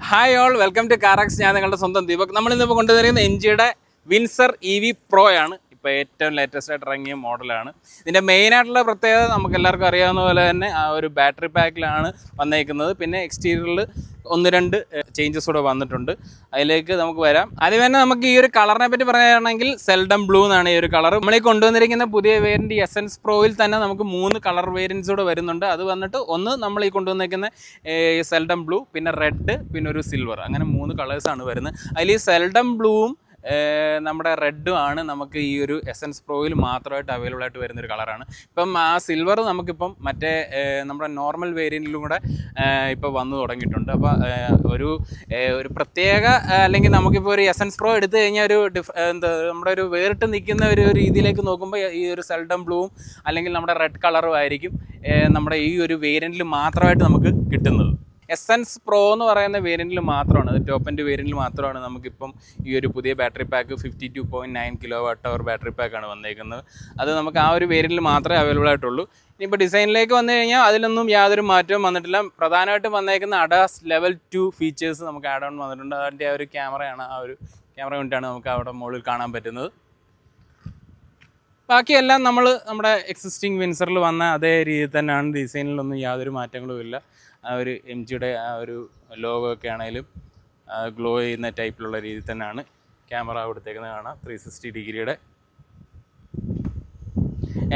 Hi all, welcome to കാറാക്സ്. ഞാൻ നിങ്ങളുടെ സ്വന്തം ദീപക്. നമ്മളിന്നിപ്പോൾ കൊണ്ടുവരുന്നത് എംജിയുടെ വിൻസർ EV Pro ആണ്. ഇപ്പോൾ ഏറ്റവും ലേറ്റസ്റ്റ് ആയിട്ട് ഇറങ്ങിയ മോഡലാണ്. ഇതിൻ്റെ മെയിനായിട്ടുള്ള പ്രത്യേകത നമുക്ക് എല്ലാവർക്കും അറിയാവുന്ന പോലെ തന്നെ ആ ഒരു ബാറ്ററി പാക്കിലാണ് വന്നേക്കുന്നത്. പിന്നെ എക്സ്റ്റീരിയറിൽ 1-2 ചേഞ്ചസ് കൂടെ വന്നിട്ടുണ്ട്. അതിലേക്ക് നമുക്ക് വരാം. ആദ്യം തന്നെ നമുക്ക് ഈ ഒരു കളറിനെ പറ്റി പറയുകയാണെങ്കിൽ സെൽഡം ബ്ലൂ എന്നാണ് ഈ ഒരു കളർ. നമ്മളീ കൊണ്ടുവന്നിരിക്കുന്ന പുതിയ വേരിയൻറ്റ് എസൻസ് പ്രോയിൽ തന്നെ നമുക്ക് 3 കളർ വേരിയൻറ്റ്സ് കൂടെ വരുന്നുണ്ട്. അത് വന്നിട്ട് ഒന്ന് നമ്മൾ ഈ കൊണ്ടുവന്നിരിക്കുന്ന സെൽഡം ബ്ലൂ, പിന്നെ റെഡ്, പിന്നെ ഒരു സിൽവർ, അങ്ങനെ 3 കളേഴ്സാണ് വരുന്നത്. അതിൽ ഈ സെൽഡം ബ്ലൂവും നമ്മുടെ റെഡും ആണ് നമുക്ക് ഈ ഒരു എസൻസ് പ്രോയിൽ മാത്രമായിട്ട് അവൈലബിൾ ആയിട്ട് വരുന്നൊരു കളറാണ്. ഇപ്പം ആ സിൽവർ നമുക്കിപ്പം മറ്റേ നമ്മുടെ നോർമൽ വേരിയൻറ്റിലും കൂടെ ഇപ്പോൾ വന്നു തുടങ്ങിയിട്ടുണ്ട്. അപ്പോൾ ഒരു പ്രത്യേക അല്ലെങ്കിൽ നമുക്കിപ്പോൾ ഒരു എസൻസ് പ്രോ എടുത്തു കഴിഞ്ഞാൽ നമ്മുടെ ഒരു വേറിട്ട് നിൽക്കുന്ന ഒരു രീതിയിലേക്ക് നോക്കുമ്പോൾ ഈ ഒരു സെൽഡം ബ്ലൂവും അല്ലെങ്കിൽ നമ്മുടെ റെഡ് കളറും ആയിരിക്കും നമ്മുടെ ഈ ഒരു വേരിയൻറ്റിൽ മാത്രമായിട്ട് നമുക്ക് കിട്ടുന്നത്. എസൻസ് പ്രോ എന്ന് പറയുന്ന വേരിയൻറ്റിൽ മാത്രമാണ്, അത് ടോപ്പ് എൻഡ് വേരിയൻറ്റിൽ മാത്രമാണ് നമുക്കിപ്പം ഈ ഒരു പുതിയ ബാറ്ററി പാക്ക് 52.9 kWh ബാറ്ററി പാക്കാണ് വന്നേക്കുന്നത്. അത് നമുക്ക് ആ ഒരു വേരിയൻറ്റിൽ മാത്രമേ അവൈലബിൾ ആയിട്ടുള്ളൂ. ഇനിയിപ്പോൾ ഡിസൈനിലേക്ക് വന്നു കഴിഞ്ഞാൽ അതിലൊന്നും യാതൊരു മാറ്റവും വന്നിട്ടില്ല. പ്രധാനമായിട്ടും വന്നേക്കുന്ന അഡാസ് ലെവൽ 2 ഫീച്ചേഴ്സ് നമുക്ക് ആഡ് ഓൺ വന്നിട്ടുണ്ട്. അതിൻ്റെ ആ ഒരു ക്യാമറയാണ്, ആ ഒരു ക്യാമറ കൊണ്ടാണ് നമുക്ക് അവിടെ മുകളിൽ കാണാൻ പറ്റുന്നത്. ബാക്കിയെല്ലാം നമ്മുടെ എക്സിസ്റ്റിംഗ് വിൻസറിൽ വന്ന അതേ രീതിയിൽ തന്നെയാണ്. ഡിസൈനിലൊന്നും യാതൊരു മാറ്റങ്ങളും ഇല്ല. ആ ഒരു എംജിയുടെ ആ ഒരു ലോഗോ ഒക്കെ ആണെങ്കിലും ഗ്ലോ ചെയ്യുന്ന ടൈപ്പിലുള്ള രീതിയിൽ തന്നെയാണ് ക്യാമറ കൊടുത്തേക്കുന്നത് കാണാം. 360 ഡിഗ്രിയുടെ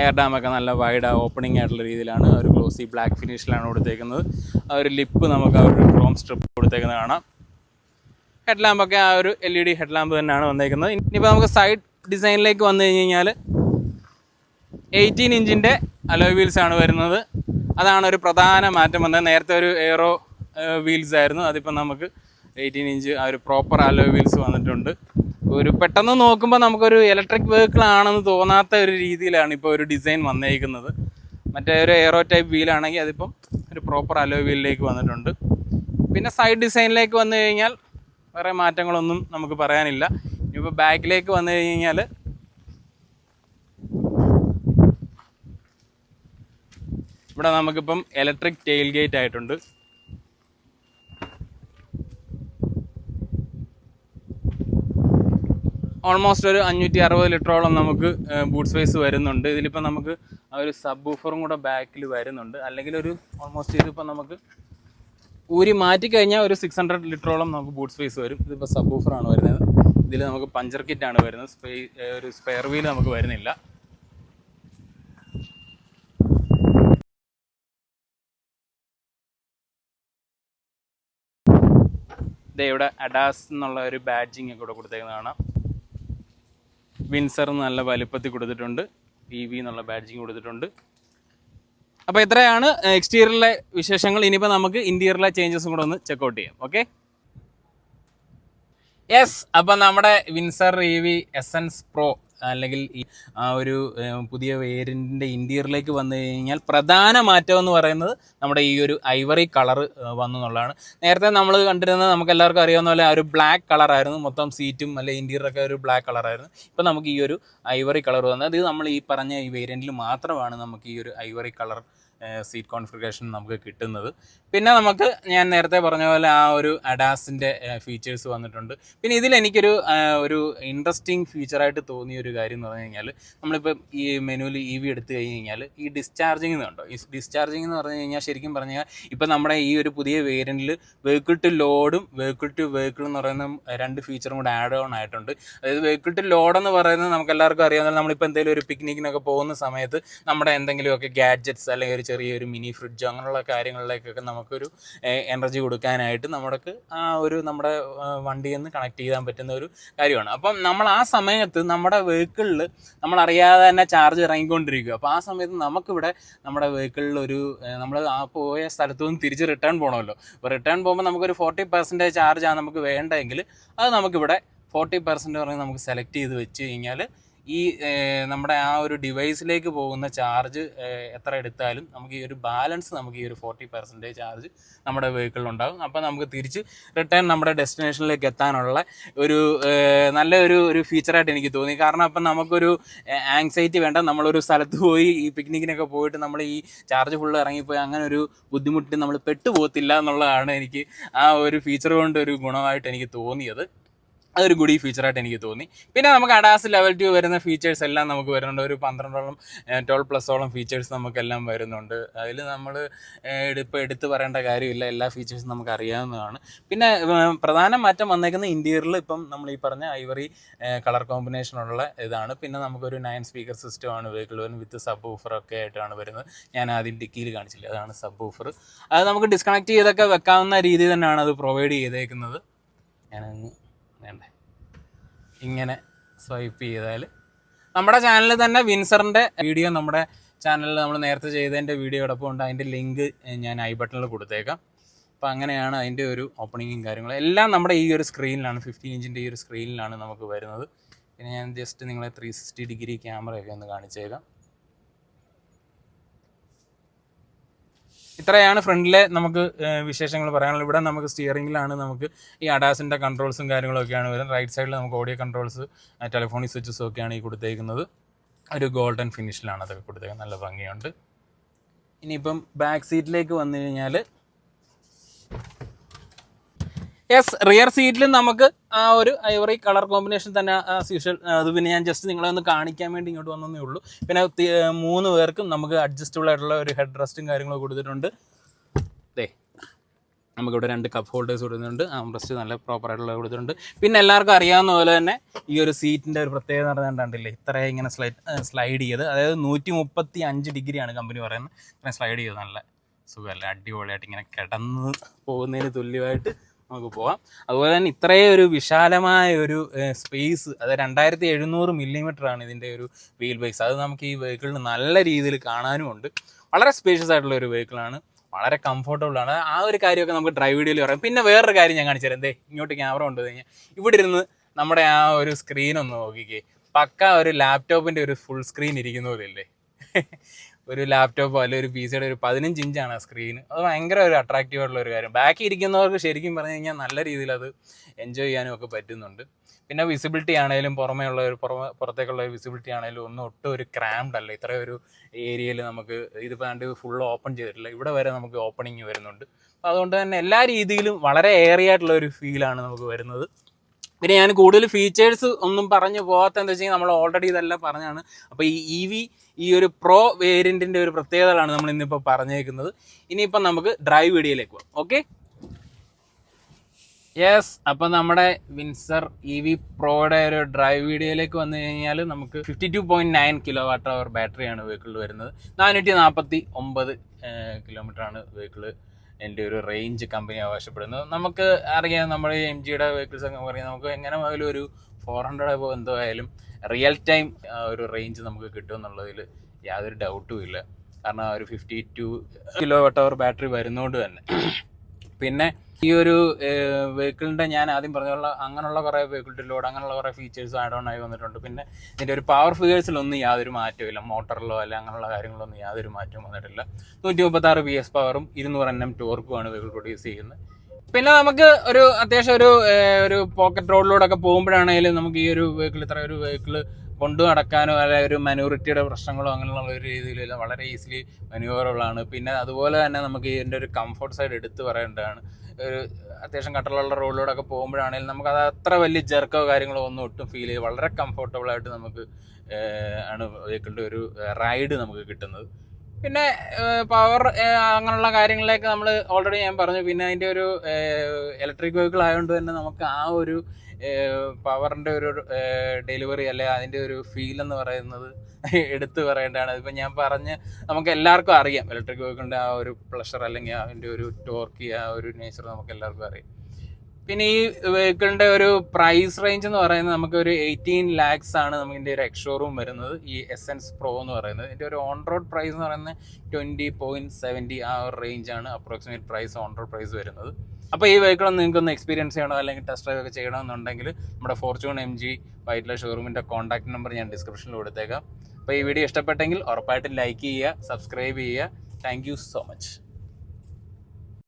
എയർ ഡാമൊക്കെ നല്ല വൈഡ് ഓപ്പണിംഗ് ആയിട്ടുള്ള രീതിയിലാണ്. ഒരു ഗ്ലോസി ബ്ലാക്ക് ഫിനിഷിലാണ് കൊടുത്തേക്കുന്നത്. ആ ഒരു ലിപ്പ് നമുക്ക് ആ ഒരു ക്രോം സ്ട്രിപ്പ് കൊടുത്തേക്കുന്നത് കാണാം. ഹെഡ് ലാമ്പൊക്കെ ആ ഒരു LED ഹെഡ് ലാമ്പ് തന്നെയാണ് വന്നേക്കുന്നത്. ഇനിയിപ്പോൾ നമുക്ക് സൈഡ് ഡിസൈനിലേക്ക് വന്നു കഴിഞ്ഞാൽ 18 ഇഞ്ചിൻ്റെ അലോയ് വീൽസ് ആണ് വരുന്നത്. അതാണ് ഒരു പ്രധാന മാറ്റം വന്നത്. നേരത്തെ ഒരു എയറോ വീൽസ് ആയിരുന്നു, അതിപ്പോൾ നമുക്ക് 18 ഇഞ്ച് ആ ഒരു പ്രോപ്പർ അലോയ് വീൽസ് വന്നിട്ടുണ്ട്. ഒരു പെട്ടെന്ന് നോക്കുമ്പോൾ നമുക്കൊരു ഇലക്ട്രിക് വെഹിക്കിൾ ആണെന്ന് തോന്നാത്ത ഒരു രീതിയിലാണ് ഇപ്പോൾ ഒരു ഡിസൈൻ വന്നേക്കുന്നത്. മറ്റേ ഒരു എയറോ ടൈപ്പ് വീലാണെങ്കിൽ അതിപ്പം ഒരു പ്രോപ്പർ അലോയ് വീലിലേക്ക് വന്നിട്ടുണ്ട്. പിന്നെ സൈഡ് ഡിസൈനിലേക്ക് വന്നു കഴിഞ്ഞാൽ വേറെ മാറ്റങ്ങളൊന്നും നമുക്ക് പറയാനില്ല. ഇപ്പോൾ ബാക്കിലേക്ക് വന്നു കഴിഞ്ഞാൽ ഇവിടെ നമുക്കിപ്പം ഇലക്ട്രിക് ടെയിൽ ഗേറ്റ് ആയിട്ടുണ്ട്. ഓൾമോസ്റ്റ് ഒരു 560 ലിറ്ററോളം നമുക്ക് ബൂട്ട് സ്പേസ് വരുന്നുണ്ട്. ഇതിലിപ്പോൾ നമുക്ക് ആ ഒരു സബ് വൂഫറും കൂടെ ബാക്കിൽ വരുന്നുണ്ട്. അല്ലെങ്കിൽ ഒരു ഓൾമോസ്റ്റ് ഇതിപ്പോൾ നമുക്ക് ഊരി മാറ്റിക്കഴിഞ്ഞാൽ ഒരു 600 ലിറ്ററോളം നമുക്ക് ബൂട്ട് സ്പേസ് വരും. ഇതിപ്പോൾ സബ് വൂഫറാണ് വരുന്നത്. ഇതിൽ നമുക്ക് പഞ്ചർ കിറ്റാണ് വരുന്നത്. ഒരു സ്പെയർ വീൽ നമുക്ക് വരുന്നില്ല. ഇവിടെ അഡാസ് എന്നുള്ള ഒരു ബാഡ്ജിങ് ഒക്കെ ഇവിടെ കൊടുത്തേക്കുന്നത് കാണാം. വിൻസർ നല്ല വലുപ്പത്തിൽ കൊടുത്തിട്ടുണ്ട്. EV എന്നുള്ള ബാഡ്ജിങ് കൊടുത്തിട്ടുണ്ട്. അപ്പോൾ ഇത്രയാണ് എക്സ്റ്റീരിയറിലെ വിശേഷങ്ങൾ. ഇനിയിപ്പോൾ നമുക്ക് ഇൻറ്റീരിയറിലെ ചേഞ്ചസും കൂടെ ഒന്ന് ചെക്കൗട്ട് ചെയ്യാം. Okay, yes. അപ്പം നമ്മുടെ വിൻസർ EV എസൻസ് പ്രോ അല്ലെങ്കിൽ ആ ഒരു പുതിയ വേരിയൻറ്റിൻ്റെ ഇൻറ്റീരിയറിലേക്ക് വന്നു കഴിഞ്ഞാൽ പ്രധാന മാറ്റം എന്ന് പറയുന്നത് നമ്മുടെ ഈ ഒരു ഐവറി കളർ വന്നു എന്നുള്ളതാണ്. നേരത്തെ നമ്മൾ കണ്ടിരുന്നത് നമുക്ക് എല്ലാവർക്കും അറിയാവുന്ന പോലെ ആ ഒരു ബ്ലാക്ക് കളറായിരുന്നു. മൊത്തം സീറ്റും അല്ലെങ്കിൽ ഇൻറ്റീരിയറൊക്കെ ഒരു ബ്ലാക്ക് കളറായിരുന്നു. ഇപ്പോൾ നമുക്ക് ഈ ഒരു ഐവറി കളർ വന്നത്, ഇത് നമ്മൾ ഈ പറഞ്ഞ ഈ വേരിയൻറ്റിൽ മാത്രമാണ് നമുക്ക് ഈ ഒരു ഐവറി കളർ സീറ്റ് കോൺഫിഗറേഷൻ നമുക്ക് കിട്ടുന്നത്. പിന്നെ നമുക്ക് ഞാൻ നേരത്തെ പറഞ്ഞ പോലെ ആ ഒരു അഡാസിൻ്റെ ഫീച്ചേഴ്സ് വന്നിട്ടുണ്ട്. പിന്നെ ഇതിലെനിക്കൊരു ഇൻട്രസ്റ്റിംഗ് ഫീച്ചറായിട്ട് തോന്നിയൊരു കാര്യം എന്ന് പറഞ്ഞു കഴിഞ്ഞാൽ, നമ്മളിപ്പോൾ ഈ മെനുവിൽ EV എടുത്തു കഴിഞ്ഞ് കഴിഞ്ഞാൽ ഈ ഡിസ്ചാർജിങ് എന്നുണ്ടോ, ഈ ഡിസ്ചാർജിങ് എന്ന് പറഞ്ഞു കഴിഞ്ഞാൽ ശരിക്കും പറഞ്ഞാൽ ഇപ്പോൾ നമ്മുടെ ഈ ഒരു പുതിയ വേരിയൻറ്റിൽ വെഹിക്കിൾ ടു ലോഡും വെഹിക്കിൾ ടു വെഹിക്കിൾ എന്ന് പറയുന്ന 2 ഫീച്ചറും കൂടെ ആഡ് ഓൺ ആയിട്ടുണ്ട്. അതായത് വെഹിക്കിൾ ടു ലോഡ് എന്ന് പറയുന്നത് നമുക്ക് എല്ലാവർക്കും അറിയാവുന്ന, നമ്മളിപ്പോൾ എന്തെങ്കിലും ഒരു പിക്നിക്കിനൊക്കെ പോകുന്ന സമയത്ത് നമ്മുടെ എന്തെങ്കിലുമൊക്കെ ഗാഡ്ജറ്റ്സ് അല്ലെങ്കിൽ ഒരു ചെറിയൊരു മിനി ഫ്രിഡ്ജ് അങ്ങനെയുള്ള കാര്യങ്ങളിലേക്കൊക്കെ നമുക്കൊരു എനർജി കൊടുക്കാനായിട്ട് നമ്മുടെ വണ്ടിയിൽ നിന്ന് കണക്ട് ചെയ്യാൻ പറ്റുന്ന ഒരു കാര്യമാണ്. അപ്പം നമ്മൾ ആ സമയത്ത് നമ്മുടെ വെഹിക്കിളിൽ നമ്മളറിയാതെ തന്നെ ചാർജ് ഇറങ്ങിക്കൊണ്ടിരിക്കുക. അപ്പോൾ ആ സമയത്ത് നമുക്കിവിടെ നമ്മുടെ വെഹിക്കിളിൽ നമ്മൾ ആ പോയ സ്ഥലത്തു നിന്ന് തിരിച്ച് റിട്ടേൺ പോകണമല്ലോ. അപ്പോൾ റിട്ടേൺ പോകുമ്പോൾ നമുക്കൊരു 40% ചാർജാണ് നമുക്ക് വേണ്ടതെങ്കിൽ അത് നമുക്കിവിടെ 40% പറഞ്ഞ് നമുക്ക് സെലക്ട് ചെയ്ത് വെച്ച് കഴിഞ്ഞാൽ ഈ നമ്മുടെ ആ ഒരു ഡിവൈസിലേക്ക് പോകുന്ന ചാർജ് എത്ര എടുത്താലും നമുക്ക് ഈ ഒരു ബാലൻസ് നമുക്ക് ഈ ഒരു 40% ചാർജ് നമ്മുടെ വെഹിക്കിളിലുണ്ടാകും. അപ്പോൾ നമുക്ക് തിരിച്ച് റിട്ടേൺ നമ്മുടെ ഡെസ്റ്റിനേഷനിലേക്ക് എത്താനുള്ള ഒരു നല്ലൊരു ഫീച്ചറായിട്ട് എനിക്ക് തോന്നി. കാരണം അപ്പം നമുക്കൊരു ആങ്സൈറ്റി വേണ്ട. നമ്മളൊരു സ്ഥലത്ത് പോയി ഈ പിക്നിക്കിനൊക്കെ പോയിട്ട് നമ്മൾ ഈ ചാർജ് ഫുള്ള് ഇറങ്ങിപ്പോയി അങ്ങനെ ഒരു ബുദ്ധിമുട്ട് നമ്മൾ പെട്ടുപോകത്തില്ല എന്നുള്ളതാണ് എനിക്ക് ആ ഒരു ഫീച്ചർ കൊണ്ട് ഒരു ഗുണമായിട്ട് എനിക്ക് തോന്നിയത്. അതൊരു ഗുഡ് ഫീച്ചറായിട്ട് എനിക്ക് തോന്നി. പിന്നെ നമുക്ക് അഡാസ് ലെവൽ 2 വരുന്ന ഫീച്ചേഴ്സ് എല്ലാം നമുക്ക് വരുന്നുണ്ട്. ഒരു 12ഓളം 12+ ഫീച്ചേഴ്സ് നമുക്കെല്ലാം വരുന്നുണ്ട്. അതിൽ നമ്മൾ ഇപ്പോൾ എടുത്ത് പറയേണ്ട കാര്യമില്ല, എല്ലാ ഫീച്ചേഴ്സും നമുക്ക് അറിയാവുന്നതാണ്. പിന്നെ പ്രധാന മാറ്റം വന്നേക്കുന്ന ഇൻറ്റീരിയറിൽ ഇപ്പം നമ്മൾ ഈ പറഞ്ഞ ഐവറി കളർ കോമ്പിനേഷനുള്ള ഇതാണ്. പിന്നെ നമുക്കൊരു 9 സ്പീക്കർ സിസ്റ്റമാണ് വെഹിക്കിൾ വരുന്നത് വിത്ത് സബ് ഊഫറൊക്കെ ആയിട്ടാണ് വരുന്നത്. ഞാൻ ആദ്യം ഡിക്കിയിൽ കാണിച്ചില്ല, അതാണ് സബ് ഊഫർ. അത് നമുക്ക് ഡിസ്കണക്ട് ചെയ്തൊക്കെ വെക്കാവുന്ന രീതി തന്നെയാണ് അത് പ്രൊവൈഡ് ചെയ്തേക്കുന്നത്. ഞാനൊന്ന് വേണ്ടേ ഇങ്ങനെ സ്വൈപ്പ് ചെയ്താൽ നമ്മുടെ ചാനലിൽ തന്നെ വിൻസറിൻ്റെ വീഡിയോ നമ്മുടെ ചാനലിൽ നമ്മൾ നേരത്തെ ചെയ്തതിൻ്റെ വീഡിയോ കിടപ്പം ഉണ്ട്. അതിൻ്റെ ലിങ്ക് ഞാൻ ഐ ബട്ടണിൽ കൊടുത്തേക്കാം. അപ്പോൾ അങ്ങനെയാണ് അതിൻ്റെ ഒരു ഓപ്പണിങ്ങും കാര്യങ്ങളും എല്ലാം നമ്മുടെ ഈ ഒരു സ്ക്രീനിലാണ്, 15 ഇഞ്ചിൻ്റെ ഈ ഒരു സ്ക്രീനിലാണ് നമുക്ക് വരുന്നത്. പിന്നെ ഞാൻ ജസ്റ്റ് നിങ്ങളെ 360 ഡിഗ്രി ക്യാമറയൊക്കെ ഒന്ന് കാണിച്ചേക്കാം. ഇത്രയാണ് ഫ്രണ്ടിലെ നമുക്ക് വിശേഷങ്ങൾ പറയാനുള്ളത്. ഇവിടെ നമുക്ക് സ്റ്റിയറിംഗിലാണ് നമുക്ക് ഈ അഡാസിൻ്റെ കൺട്രോൾസും കാര്യങ്ങളൊക്കെയാണ് വരുന്നത്. റൈറ്റ് സൈഡിൽ നമുക്ക് ഓഡിയോ കൺട്രോൾസ്, ടെലിഫോണിക് സ്വിച്ചസും ഒക്കെയാണ് ഈ കൊടുത്തേക്കുന്നത്. ഒരു ഗോൾഡൻ ഫിനിഷിലാണ് അതൊക്കെ കൊടുത്തേക്കുന്നത്, നല്ല ഭംഗിയുണ്ട്. ഇനിയിപ്പം ബാക്ക് സീറ്റിലേക്ക് വന്നു കഴിഞ്ഞാൽ റിയർ സീറ്റിലും നമുക്ക് ആ ഒരു ഐവറി കളർ കോമ്പിനേഷൻ തന്നെ ആസ് യൂഷ്വൽ. അത് പിന്നെ ഞാൻ ജസ്റ്റ് നിങ്ങളെ ഒന്ന് കാണിക്കാൻ വേണ്ടി ഇങ്ങോട്ട് വന്നതേ ഉള്ളൂ. പിന്നെ 3 പേർക്കും നമുക്ക് അഡ്ജസ്റ്റബിൾ ആയിട്ടുള്ള ഒരു ഹെഡ് റെസ്റ്റും കാര്യങ്ങളൊക്കെ കൊടുത്തിട്ടുണ്ട്. നമുക്കിവിടെ 2 കപ്പ് ഹോൾഡേഴ്സ് കൊടുക്കുന്നുണ്ട്. റെസ്റ്റ് നല്ല പ്രോപ്പറായിട്ടുള്ള കൊടുത്തിട്ടുണ്ട്. പിന്നെ എല്ലാവർക്കും അറിയാവുന്ന പോലെ തന്നെ ഈ ഒരു സീറ്റിൻ്റെ ഒരു പ്രത്യേകത നടന്നിട്ടുണ്ടല്ലേ, ഇത്രയും ഇങ്ങനെ സ്ലൈഡ് ചെയ്ത്, അതായത് 135 ഡിഗ്രിയാണ് കമ്പനി പറയുന്നത്. ഇത്രയും സ്ലൈഡ് ചെയ്ത് നല്ല സുഖമല്ല, അടിപൊളിയായിട്ട് ഇങ്ങനെ കിടന്ന് പോകുന്നതിന് തുല്യമായിട്ട് നമുക്ക് പോകാം. അതുപോലെ തന്നെ ഇത്രയും ഒരു വിശാലമായ ഒരു സ്പേസ്, അത് 2700 മില്ലിമീറ്ററാണ് ഇതിൻ്റെ ഒരു വീൽ ബേസ്. അത് നമുക്ക് ഈ വെഹിക്കിളിന് നല്ല രീതിയിൽ കാണാനുമുണ്ട്. വളരെ സ്പേഷ്യസ് ആയിട്ടുള്ള ഒരു വെഹിക്കിളാണ്, വളരെ കംഫർട്ടബിളാണ്. ആ ഒരു കാര്യമൊക്കെ നമുക്ക് ഡ്രൈവ് വീഡിയോയിൽ പറയാം. പിന്നെ വേറൊരു കാര്യം ഞാൻ കാണിച്ചു തരാം. ഇങ്ങോട്ട് ക്യാമറ കൊണ്ടു കഴിഞ്ഞാൽ ഇവിടെ ഇരുന്ന് നമ്മുടെ ആ ഒരു സ്ക്രീനൊന്ന് നോക്കിക്കേ. പക്ക ഒരു ലാപ്ടോപ്പിൻ്റെ ഒരു ഫുൾ സ്ക്രീൻ ഇരിക്കുന്ന പോലെയല്ലേ. ഒരു ലാപ്ടോപ്പോ അല്ലെങ്കിൽ ഒരു PC യുടെ ഒരു 15 ഇഞ്ചാണ് ആ സ്ക്രീന്. അത് ഭയങ്കര ഒരു അട്രാക്റ്റീവ് ആയിട്ടുള്ള ഒരു കാര്യം. ബാക്കി ഇരിക്കുന്നവർക്ക് ശരിക്കും പറഞ്ഞു കഴിഞ്ഞാൽ നല്ല രീതിയിൽ അത് എൻജോയ് ചെയ്യാനും ഒക്കെ പറ്റുന്നുണ്ട്. പിന്നെ വിസിബിലിറ്റി ആണെങ്കിലും പുറത്തേക്കുള്ള ഒരു വിസിബിലിറ്റി ആണെങ്കിലും ഒട്ടും ഒരു ക്രാംഡ് അല്ല. ഇത്രയും ഒരു ഏരിയയിൽ നമുക്ക് ഇതിപ്പോൾ ഫുൾ ഓപ്പൺ ചെയ്തിട്ടില്ല, ഇവിടെ വരെ നമുക്ക് ഓപ്പണിങ് വരുന്നുണ്ട്. അപ്പോൾ അതുകൊണ്ട് തന്നെ എല്ലാ രീതിയിലും വളരെ ഏറിയ ആയിട്ടുള്ള ഒരു ഫീലാണ് നമുക്ക് വരുന്നത്. പിന്നെ ഞാൻ കൂടുതൽ ഫീച്ചേഴ്സ് ഒന്നും പറഞ്ഞു പോകാത്ത എന്താ വെച്ച് കഴിഞ്ഞാൽ നമ്മൾ ഓൾറെഡി ഇതെല്ലാം പറഞ്ഞാണ്. അപ്പോൾ ഈ ഒരു പ്രോ വേരിയൻറ്റിൻ്റെ ഒരു പ്രത്യേകതകളാണ് നമ്മൾ ഇന്നിപ്പോൾ പറഞ്ഞേക്കുന്നത്. ഇനിയിപ്പം നമുക്ക് ഡ്രൈവ് വീഡിയോയിലേക്ക് പോകാം. Okay, yes. അപ്പം നമ്മുടെ വിൻസർ EV പ്രോയുടെ ഒരു ഡ്രൈവ് വീഡിയോയിലേക്ക് വന്നു കഴിഞ്ഞാൽ നമുക്ക് 52.9 kWh ബാറ്ററിയാണ് വെഹിക്കിളിൽ വരുന്നത്. 449 കിലോമീറ്ററാണ് വെഹിക്കിള് എൻ്റെ ഒരു റേഞ്ച് കമ്പനി ആവശ്യപ്പെടുന്നത്. നമുക്ക് അറിയാം, നമ്മുടെ MGയുടെ വെഹിക്കിൾസ് ഒക്കെ പറയാം, നമുക്ക് എങ്ങനെ പോയാലും ഒരു 400 എന്തോ ആയാലും റിയൽ ടൈം ഒരു റേഞ്ച് നമുക്ക് കിട്ടുമെന്നുള്ളതിൽ യാതൊരു ഡൗട്ടും ഇല്ല. കാരണം ഒരു 52 kWh ബാറ്ററി വരുന്നതുകൊണ്ട് തന്നെ. പിന്നെ ഈ ഒരു വെഹിക്കിളിൻ്റെ ഞാൻ ആദ്യം പറഞ്ഞുള്ള അങ്ങനെയുള്ള കുറേ വെഹിക്കിൾ ലോഡ് അങ്ങനെയുള്ള കുറേ ഫീച്ചേഴ്സ് ആഡ് ഓൺ ആയി വന്നിട്ടുണ്ട്. പിന്നെ ഇതിൻ്റെ ഒരു പവർ ഫിഗേഴ്സിലൊന്നും യാതൊരു മാറ്റമില്ല. മോട്ടറിലോ അല്ല അങ്ങനെയുള്ള കാര്യങ്ങളൊന്നും യാതൊരു മാറ്റവും വന്നിട്ടില്ല. 136 PS പവറും 200 Nm ടോർക്കുമാണ് വെഹിക്കിൾ പ്രൊഡ്യൂസ് ചെയ്യുന്നത്. പിന്നെ നമുക്ക് ഒരു അത്യാവശ്യം ഒരു പോക്കറ്റ് റോഡിലൂടെയൊക്കെ പോകുമ്പോഴാണെങ്കിലും നമുക്ക് ഈ ഒരു വെഹിക്കിൾ ഇത്ര ഒരു വെഹിക്കിൾ കൊണ്ടു നടക്കാനോ അല്ലെങ്കിൽ ഒരു മനൂറിറ്റിയുടെ പ്രശ്നങ്ങളോ അങ്ങനെയുള്ള ഒരു രീതിയിൽ വളരെ ഈസിലി മനൂവറബിളാണ്. പിന്നെ അതുപോലെ തന്നെ നമുക്ക് ഇതിൻ്റെ ഒരു കംഫർട്ട് സൈഡ് എടുത്ത് പറയേണ്ടതാണ്. ഒരു അത്യാവശ്യം കട്ടറുള്ള റോഡിലൂടെയൊക്കെ പോകുമ്പോഴാണെങ്കിലും നമുക്കത് അത്ര വലിയ ജെർക്കോ കാര്യങ്ങളോ ഒന്നും ഒട്ടും ഫീൽ ചെയ്യും. വളരെ കംഫർട്ടബിളായിട്ട് നമുക്ക് ആണ് വെഹിക്കിളിൻ്റെ ഒരു റൈഡ് നമുക്ക് കിട്ടുന്നത്. പിന്നെ പവർ അങ്ങനെയുള്ള കാര്യങ്ങളിലേക്ക് നമ്മൾ ഓൾറെഡി ഞാൻ പറഞ്ഞു. പിന്നെ അതിൻ്റെ ഒരു ഇലക്ട്രിക് വെഹിക്കിൾ ആയതുകൊണ്ട് തന്നെ നമുക്ക് ആ ഒരു പവറിൻ്റെ ഒരു ഡെലിവറി അല്ലെ അതിൻ്റെ ഒരു ഫീൽ എന്ന് പറയുന്നത് എടുത്തു പറയേണ്ടതാണ്. ഇപ്പം ഞാൻ പറഞ്ഞ് നമുക്ക് എല്ലാവർക്കും അറിയാം ഇലക്ട്രിക് വെഹിക്കിളിൻ്റെ ആ ഒരു പ്ലഷർ അല്ലെങ്കിൽ അതിൻ്റെ ഒരു ടോർക്ക് ആ ഒരു നേച്ചർ നമുക്ക് എല്ലാവർക്കും അറിയാം. പിന്നെ ഈ വെഹിക്കിളിൻ്റെ ഒരു പ്രൈസ് റേഞ്ച് എന്ന് പറയുന്നത് നമുക്കൊരു 18 lakhs ആണ് നമുക്കിൻ്റെ ഒരു എക്സ്ഷോറൂം വരുന്നത്, ഈ എസെൻസ് പ്രോ എന്ന് പറയുന്നത്. ഇതിൻ്റെ ഒരു ഓൺ റോഡ് പ്രൈസ് എന്ന് പറയുന്നത് 20.70 ആ ഒരു റേഞ്ചാണ് approximate price on road price വരുന്നത്. അപ്പോൾ ഈ വെഹിക്കിൾ ഒന്ന് നിങ്ങൾക്കൊന്ന് എക്സ്പീരിയൻസ് ചെയ്യണോ അല്ലെങ്കിൽ ടെസ്റ്റ് ഡ്രൈവ് ഒക്കെ ചെയ്യണമെന്നുണ്ടെങ്കിൽ നമ്മുടെ ഫോർച്യൂൺ MG വൈറ്റ്ല ഷോറൂമിൻ്റെ കോൺടാക്ട് നമ്പർ ഞാൻ ഡിസ്ക്രിപ്ഷനിൽ കൊടുത്തേക്കാം. അപ്പോൾ ഈ വീഡിയോ ഇഷ്ടപ്പെട്ടെങ്കിൽ ഉറപ്പായിട്ടും ലൈക്ക് ചെയ്യുക, സബ്സ്ക്രൈബ് ചെയ്യുക. Thank you so much.